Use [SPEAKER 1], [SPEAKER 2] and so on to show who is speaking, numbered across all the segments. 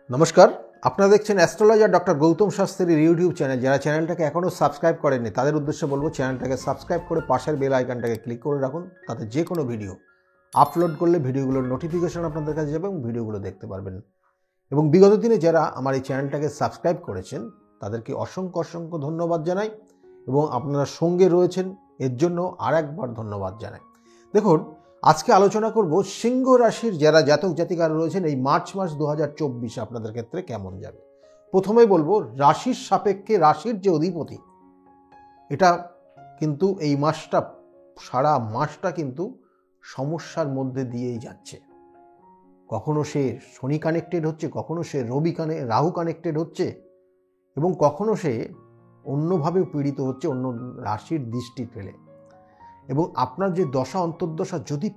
[SPEAKER 1] নমস্কার, আপনারা দেখছেন অ্যাস্ট্রোলজার ডক্টর গৌতম শাস্ত্রীর ইউটিউব চ্যানেল। যারা চ্যানেলটাকে এখনও সাবস্ক্রাইব করেননি তাদের উদ্দেশ্যে বলবো চ্যানেলটাকে সাবস্ক্রাইব করে পাশের বেল আইকনটাকে ক্লিক করে রাখুন, তাতে যে কোনো ভিডিও আপলোড করলে ভিডিওগুলোর নোটিফিকেশন আপনাদের কাছে যাবে এবং ভিডিওগুলো দেখতে পারবেন। এবং বিগত দিনে যারা আমার এই চ্যানেলটাকে সাবস্ক্রাইব করেছেন তাদেরকে অসংখ্য অসংখ্য ধন্যবাদ জানাই এবং আপনারা সঙ্গে রয়েছেন এর জন্য আর একবার ধন্যবাদ জানাই। দেখুন, আজকে আলোচনা করব সিংহ রাশির যারা জাতক জাতিকারা রয়েছেন এই মার্চ মাস 2024 আপনাদের ক্ষেত্রে কেমন যাবে। প্রথমেই বলবো, রাশির সাপেক্ষে রাশির যে অধিপতি, এটা কিন্তু এই মাসটা সারা মাসটা কিন্তু সমস্যার মধ্যে দিয়েই যাচ্ছে। কখনো সে শনি কানেক্টেড হচ্ছে, কখনো সে রাহু কানেক্টেড হচ্ছে এবং কখনো সে অন্যভাবে পীড়িত হচ্ছে অন্য রাশির দৃষ্টি ফেলে। এবং আপনার যে দশা অন্তর্দশা যদি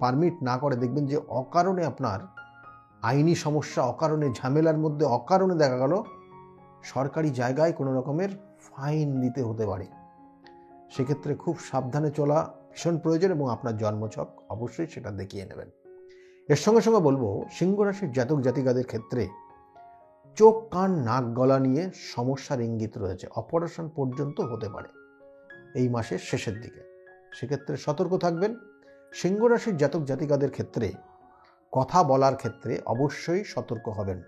[SPEAKER 1] পারমিট না করে, দেখবেন যে অকারণে আপনার আইনি সমস্যা, অকারণে ঝামেলার মধ্যে, অকারণে দেখা গেল সরকারি জায়গায় কোনো রকমের ফাইন দিতে হতে পারে। সেক্ষেত্রে খুব সাবধানে চলা ভীষণ প্রয়োজন এবং আপনার জন্মছক অবশ্যই সেটা দেখিয়ে নেবেন। এর সঙ্গে সঙ্গে বলবো, সিংহ রাশির জাতক জাতিকাদের ক্ষেত্রে চোখ কান নাক গলা নিয়ে সমস্যার ইঙ্গিত রয়েছে, অপারেশন পর্যন্ত হতে পারে এই মাসের শেষের দিকে। সেক্ষেত্রে সতর্ক থাকবেন। সিংহ রাশির জাতক জাতিকাদের ক্ষেত্রে কথা বলার ক্ষেত্রে অবশ্যই সতর্ক হবেন।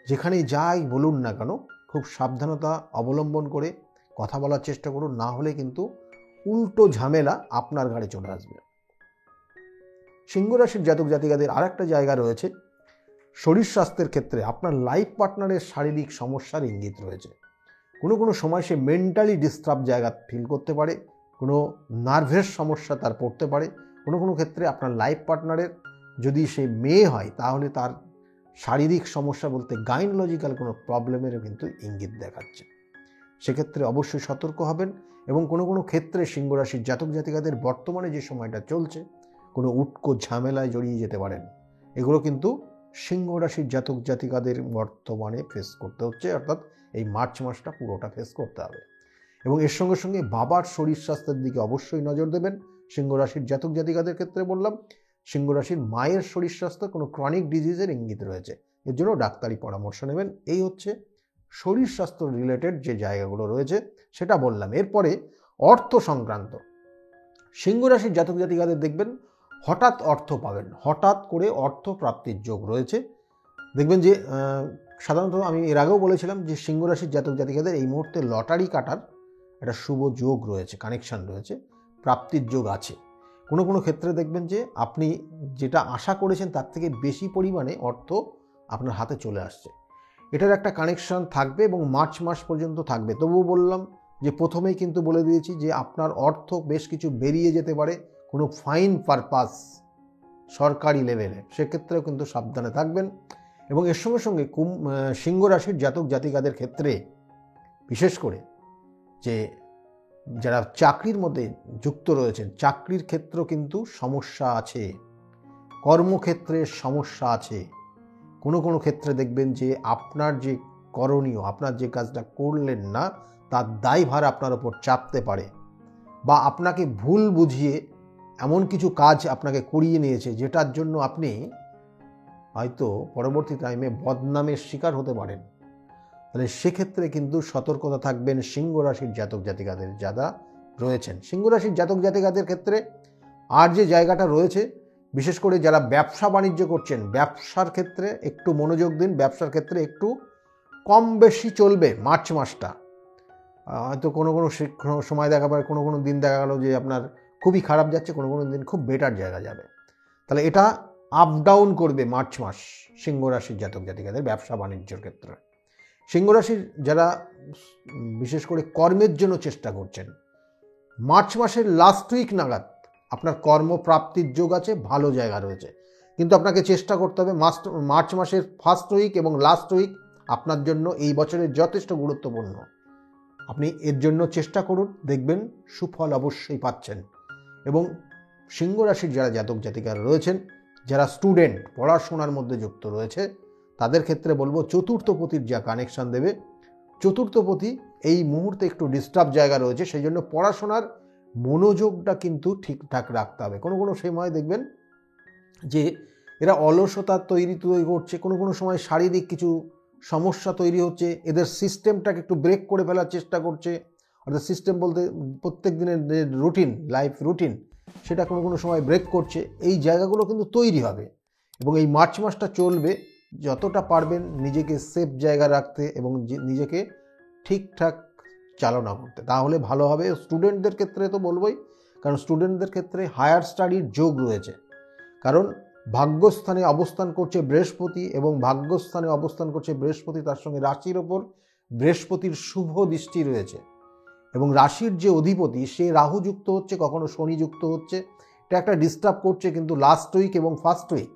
[SPEAKER 1] যেখানে যাই বলুন না কেন খুব সাবধানতা অবলম্বন করে কথা বলার চেষ্টা করুন, না হলে কিন্তু উল্টো ঝামেলা আপনার ঘাড়ে চলে আসবে। সিংহ রাশির জাতক জাতিকাদের আর একটা জায়গা রয়েছে, শরীর স্বাস্থ্যের ক্ষেত্রে আপনার লাইফ পার্টনারের শারীরিক সমস্যার ইঙ্গিত রয়েছে। কোনো সময় সে মেন্টালি ডিস্টার্ব জায়গা ফিল করতে পারে, কোনো নার্ভের সমস্যা তার পড়তে পারে। কোনো ক্ষেত্রে আপনার লাইফ পার্টনারের যদি সে মেয়ে হয় তাহলে তার শারীরিক সমস্যা বলতে গাইনোলজিক্যাল কোনো প্রবলেমেরও কিন্তু ইঙ্গিত দেখাচ্ছে। সেক্ষেত্রে অবশ্যই সতর্ক হবেন। এবং কোনো ক্ষেত্রে সিংহ রাশির জাতক জাতিকাদের বর্তমানে যে সময়টা চলছে কোনো উটকো ঝামেলায় জড়িয়ে যেতে পারেন। এগুলো কিন্তু সিংহ রাশির জাতক জাতিকাদের বর্তমানে ফেস করতে হচ্ছে, অর্থাৎ এই মার্চ মাসটা পুরোটা ফেস করতে হবে। এবং এর সঙ্গে সঙ্গে বাবার শরীর স্বাস্থ্যের দিকে অবশ্যই নজর দেবেন। সিংহ রাশির জাতক জাতিকাদের ক্ষেত্রে বললাম, সিংহ রাশির মায়ের শরীর স্বাস্থ্য কোনো ক্রনিক ডিজিজের ইঙ্গিত রয়েছে, এর জন্য ডাক্তারি পরামর্শ নেবেন। এই হচ্ছে শরীর স্বাস্থ্য রিলেটেড যে জায়গাগুলো রয়েছে সেটা বললাম। এরপরে অর্থ সংক্রান্ত, সিংহ রাশির জাতক জাতিকাদের দেখবেন হঠাৎ অর্থ পাবেন, হঠাৎ করে অর্থ প্রাপ্তির যোগ রয়েছে। দেখবেন যে সাধারণত আমি এর আগেও বলেছিলাম যে সিংহ রাশির জাতক জাতিকাদের এই মুহূর্তে লটারি কাটার একটা শুভ যোগ রয়েছে, কানেকশন রয়েছে, প্রাপ্তির যোগ আছে। কোনো ক্ষেত্রে দেখবেন যে আপনি যেটা আশা করেছেন তার থেকে বেশি পরিমাণে অর্থ আপনার হাতে চলে আসছে। এটার একটা কানেকশন থাকবে এবং মার্চ মাস পর্যন্ত থাকবে। তবুও বললাম যে প্রথমেই কিন্তু বলে দিয়েছি যে আপনার অর্থ বেশ কিছু বেরিয়ে যেতে পারে কোনো ফাইন পারপাস সরকারি লেভেলে, সেক্ষেত্রেও কিন্তু সাবধানে থাকবেন। এবং এর সঙ্গে সঙ্গে সিংহ রাশির জাতক জাতিকাদের ক্ষেত্রে বিশেষ করে যে যারা চাকরির মধ্যে যুক্ত রয়েছেন, চাকরির ক্ষেত্রেও কিন্তু সমস্যা আছে, কর্মক্ষেত্রে সমস্যা আছে। কোনো ক্ষেত্রে দেখবেন যে আপনার যে করণীয়, আপনার যে কাজটা করলেন না তার দায়ভার আপনার ওপর চাপতে পারে, বা আপনাকে ভুল বুঝিয়ে এমন কিছু কাজ আপনাকে করিয়ে নিয়েছে যেটার জন্য আপনি হয়তো পরবর্তী টাইমে বদনামের শিকার হতে পারেন। তাহলে সেক্ষেত্রে কিন্তু সতর্কতা থাকবেন সিংহ রাশির জাতক জাতিকাদের যারা রয়েছেন। সিংহ রাশির জাতক জাতিকাদের ক্ষেত্রে আর যে জায়গাটা রয়েছে, বিশেষ করে যারা ব্যবসা বাণিজ্য করছেন, ব্যবসার ক্ষেত্রে একটু মনোযোগ দিন। ব্যবসার ক্ষেত্রে একটু কম বেশি চলবে মার্চ মাসটা। হয়তো কোনো সময় দেখা পারে, কোনো দিন দেখা গেল যে আপনার খুবই খারাপ যাচ্ছে, কোনো দিন খুব বেটার জায়গা যাবে। তাহলে এটা আপ ডাউন করবে মার্চ মাস সিংহ রাশির জাতক জাতিকাদের ব্যবসা বাণিজ্যের ক্ষেত্রে। সিংহ রাশির যারা বিশেষ করে কর্মের জন্য চেষ্টা করছেন, মার্চ মাসের লাস্ট উইক নাগাদ আপনার কর্মপ্রাপ্তির যোগ আছে, ভালো জায়গা রয়েছে। কিন্তু আপনাকে চেষ্টা করতে হবে মার্চ মাসের ফার্স্ট উইক এবং লাস্ট উইক আপনার জন্য এই বছরের যথেষ্ট গুরুত্বপূর্ণ। আপনি এর জন্য চেষ্টা করুন, দেখবেন সুফল অবশ্যই পাচ্ছেন। এবং সিংহ রাশির যারা জাতক জাতিকারা রয়েছেন, যারা স্টুডেন্ট পড়াশোনার মধ্যে যুক্ত রয়েছে, তাদের ক্ষেত্রে বলবো চতুর্থপতির যা কানেকশন দেবে, চতুর্থপতি এই মুহূর্তে একটু ডিস্টার্ব জায়গা রয়েছে, সেই জন্য পড়াশোনার মনোযোগটা কিন্তু ঠিকঠাক রাখতে হবে। কোনো সময় দেখবেন যে এরা অলসতা তৈরি করছে, কোনো কোনো সময় শারীরিক কিছু সমস্যা তৈরি হচ্ছে, এদের সিস্টেমটাকে একটু ব্রেক করে ফেলার চেষ্টা করছে। অর্থাৎ সিস্টেম বলতে প্রত্যেক দিনের যে রুটিন, লাইফ রুটিন, সেটা কোনো কোনো সময় ব্রেক করছে। এই জায়গাগুলো কিন্তু তৈরি হবে এবং এই মার্চ মাসটা চলবে। যতটা পারবেন নিজেকে সেফ জায়গা রাখতে এবং নিজেকে ঠিকঠাক চালনা করতে, তাহলে ভালো হবে। স্টুডেন্টদের ক্ষেত্রে তো বলবোই, কারণ স্টুডেন্টদের ক্ষেত্রে হায়ার স্টাডির যোগ রয়েছে, কারণ ভাগ্যস্থানে অবস্থান করছে বৃহস্পতি এবং ভাগ্যস্থানে অবস্থান করছে বৃহস্পতি, তার সঙ্গে রাশির ওপর বৃহস্পতির শুভ দৃষ্টি রয়েছে এবং রাশির যে অধিপতি সে রাহু যুক্ত হচ্ছে, কখনো শনি যুক্ত হচ্ছে। এটা একটা ডিস্টার্ব করছে, কিন্তু লাস্ট উইক এবং ফার্স্ট উইক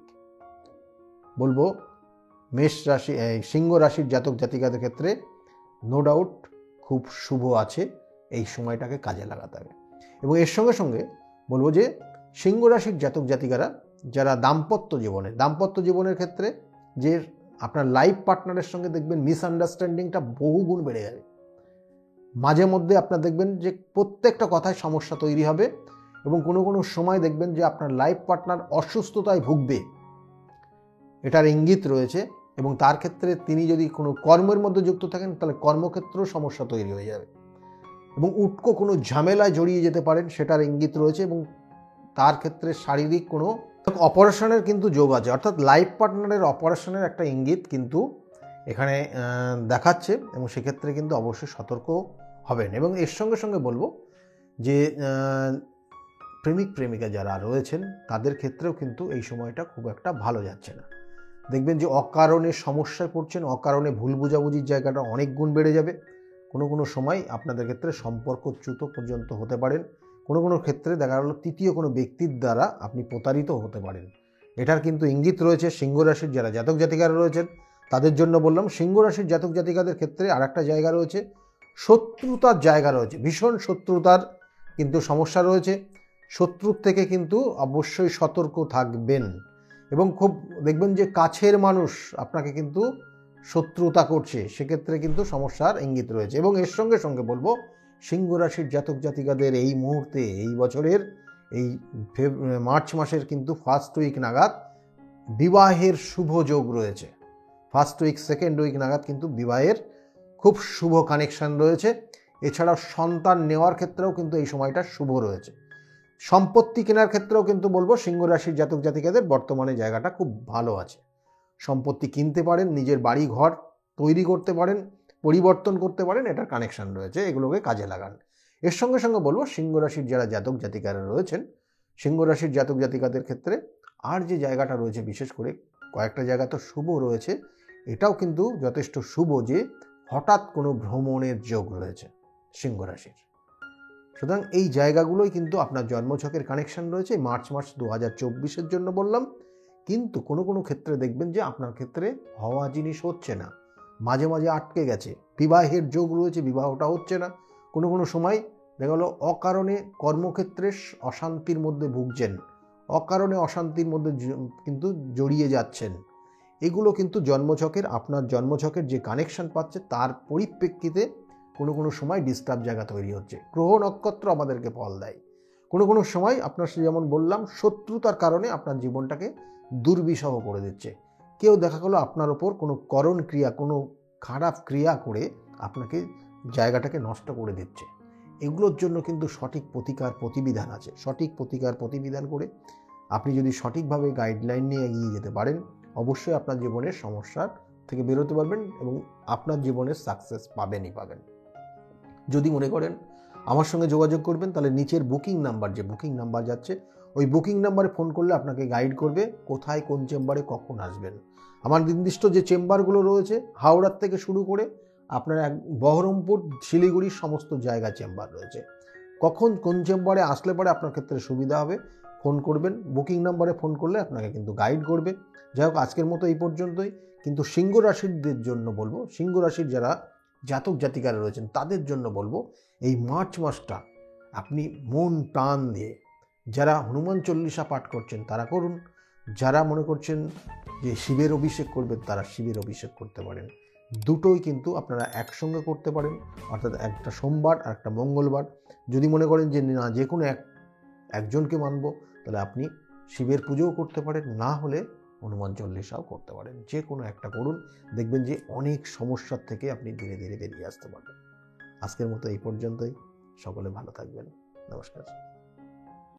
[SPEAKER 1] বলবো মেষ রাশি, সিংহ রাশির জাতক জাতিকাদের ক্ষেত্রে নো ডাউট খুব শুভ আছে। এই সময়টাকে কাজে লাগাতে হবে। এবং এর সঙ্গে সঙ্গে বলবো যে সিংহ রাশির জাতক জাতিকারা যারা দাম্পত্য জীবনের ক্ষেত্রে যে আপনার লাইফ পার্টনারের সঙ্গে দেখবেন মিসআন্ডারস্ট্যান্ডিংটা বহুগুণ বেড়ে যাবে। মাঝে মধ্যে আপনার দেখবেন যে প্রত্যেকটা কথায় সমস্যা তৈরি হবে এবং কোনো কোনো সময় দেখবেন যে আপনার লাইফ পার্টনার অসুস্থতায় ভুগবে, এটার ইঙ্গিত রয়েছে। এবং তার ক্ষেত্রে তিনি যদি কোনো কর্মের মধ্যে যুক্ত থাকেন তাহলে কর্মক্ষেত্রেও সমস্যা তৈরি হয়ে যাবে এবং উটকো কোনো ঝামেলায় জড়িয়ে যেতে পারেন, সেটার ইঙ্গিত রয়েছে। এবং তার ক্ষেত্রে শারীরিক কোনো অপারেশনের কিন্তু যোগ আছে, অর্থাৎ লাইফ পার্টনারের অপারেশনের একটা ইঙ্গিত কিন্তু এখানে দেখাচ্ছে এবং সেক্ষেত্রে কিন্তু অবশ্যই সতর্ক হবেন। এবং এর সঙ্গে সঙ্গে বলবো যে প্রেমিক প্রেমিকা যারা রয়েছেন তাদের ক্ষেত্রেও কিন্তু এই সময়টা খুব একটা ভালো যাচ্ছে না। দেখবেন যে অকারণে সমস্যায় পড়ছেন, অকারণে ভুল বোঝাবুঝির জায়গাটা অনেক গুণ বেড়ে যাবে। কোনো কোনো সময় আপনাদের ক্ষেত্রে সম্পর্কচ্যুত পর্যন্ত হতে পারেন। কোনো কোনো ক্ষেত্রে দেখা গেল তৃতীয় কোনো ব্যক্তির দ্বারা আপনি প্রতারিত হতে পারেন। এটার কিন্তু ইঙ্গিত রয়েছে। সিংহ রাশির যারা জাতক জাতিকারা রয়েছেন তাদের জন্য বললাম। সিংহ রাশির জাতক জাতিকাদের ক্ষেত্রে আর একটা জায়গা রয়েছে, শত্রুতার জায়গা রয়েছে, ভীষণ শত্রুতার কিন্তু সমস্যা রয়েছে। শত্রুর থেকে কিন্তু অবশ্যই সতর্ক থাকবেন এবং খুব দেখবেন যে কাছের মানুষ আপনাকে কিন্তু শত্রুতা করছে, সেক্ষেত্রে কিন্তু সমস্যার ইঙ্গিত রয়েছে। এবং এর সঙ্গে সঙ্গে বলবো সিংহ রাশির জাতক জাতিকাদের এই মুহূর্তে, এই বছরের এই মার্চ মাসের কিন্তু ফার্স্ট উইক নাগাদ বিবাহের শুভ যোগ রয়েছে। ফার্স্ট উইক সেকেন্ড উইক নাগাদ কিন্তু বিবাহের খুব শুভ কানেকশন রয়েছে। এছাড়াও সন্তান নেওয়ার ক্ষেত্রেও কিন্তু এই সময়টা শুভ রয়েছে। সম্পত্তি কেনার ক্ষেত্রেও কিন্তু বলবো সিংহ রাশির জাতক জাতিকাদের বর্তমানে জায়গাটা খুব ভালো আছে। সম্পত্তি কিনতে পারেন, নিজের বাড়ি ঘর তৈরি করতে পারেন, পরিবর্তন করতে পারেন, এটার কানেকশন রয়েছে, এগুলোকে কাজে লাগান। এর সঙ্গে সঙ্গে বলবো সিংহ রাশির যারা জাতক জাতিকারা রয়েছেন, সিংহ রাশির জাতক জাতিকাদের ক্ষেত্রে আর যে জায়গাটা রয়েছে, বিশেষ করে কয়েকটা জায়গা তো শুভ রয়েছে, এটাও কিন্তু যথেষ্ট শুভ যে হঠাৎ কোনো ভ্রমণের যোগ রয়েছে সিংহ রাশির। সুতরাং এই জায়গাগুলোই কিন্তু আপনার জন্মছকের কানেকশন রয়েছে। মার্চ মাস 2024-এর জন্য বললাম, কিন্তু কোনো কোনো ক্ষেত্রে দেখবেন যে আপনার ক্ষেত্রে হওয়া জিনিস হচ্ছে না, মাঝে মাঝে আটকে গেছে। বিবাহের যোগ রয়েছে, বিবাহটা হচ্ছে না। কোনো কোনো সময় দেখা গেলো অকারণে কর্মক্ষেত্রে অশান্তির মধ্যে ভুগছেন, অকারণে অশান্তির মধ্যে কিন্তু জড়িয়ে যাচ্ছেন। এগুলো কিন্তু জন্মছকের, আপনার জন্মছকের যে কানেকশন পাচ্ছে তার পরিপ্রেক্ষিতে কোনো কোনো সময় ডিস্টার্ব জায়গা তৈরি হচ্ছে। গ্রহ নক্ষত্র আমাদেরকে ফল দেয়। কোনো কোনো সময় আপনার যেমন বললাম শত্রুতার কারণে আপনার জীবনটাকে দুর্বিষহ করে দিচ্ছে। কেউ দেখা গেলো আপনার ওপর কোনো করণ ক্রিয়া, কোনো খারাপ ক্রিয়া করে আপনাকে জায়গাটাকে নষ্ট করে দিচ্ছে। এগুলোর জন্য কিন্তু সঠিক প্রতিকার প্রতিবিধান আছে। সঠিক প্রতিকার প্রতিবিধান করে আপনি যদি সঠিকভাবে গাইডলাইন নিয়ে এগিয়ে যেতে পারেন, অবশ্যই আপনার জীবনের সমস্যার থেকে বেরোতে পারবেন এবং আপনার জীবনের সাকসেস পাবেনই পাবেন। যদি মনে করেন আমার সঙ্গে যোগাযোগ করবেন, তাহলে নিচের বুকিং নাম্বার, যে বুকিং নাম্বার যাচ্ছে, ওই বুকিং নাম্বারে ফোন করলে আপনাকে গাইড করবে কোথায় কোন চেম্বারে কখন আসবেন। আমার নির্দিষ্ট যে চেম্বারগুলো রয়েছে হাওড়ার থেকে শুরু করে আপনার বহরমপুর, শিলিগুড়ির সমস্ত জায়গা চেম্বার রয়েছে। কখন কোন চেম্বারে আসলে পরে আপনার ক্ষেত্রে সুবিধা হবে ফোন করবেন। বুকিং নাম্বারে ফোন করলে আপনাকে কিন্তু গাইড করবে। যাই হোক, আজকের মতো এই পর্যন্তই। কিন্তু সিংহ রাশিদের জন্য বলবো, সিংহ রাশির যারা জাতক জাতিকারা রয়েছেন তাদের জন্য বলবো, এই মার্চ মাসটা আপনি মন টান দিয়ে, যারা হনুমান চল্লিশা পাঠ করছেন তারা করুন, যারা মনে করছেন যে শিবের অভিষেক করবেন তারা শিবের অভিষেক করতে পারেন। দুটোই কিন্তু আপনারা একসঙ্গে করতে পারেন, অর্থাৎ একটা সোমবার আর একটা মঙ্গলবার। যদি মনে করেন যে না, যে কোনো একজনকে মানব, তাহলে আপনি শিবের পুজোও করতে পারেন, না হলে হনুমান চল্লিশাও করতে পারেন। যে কোনো একটা করুন, দেখবেন যে অনেক সমস্যার থেকে আপনি ধীরে ধীরে বেরিয়ে আসতে পারবেন। আজকের মতো এই পর্যন্তই। সকলে ভালো থাকবেন। নমস্কার।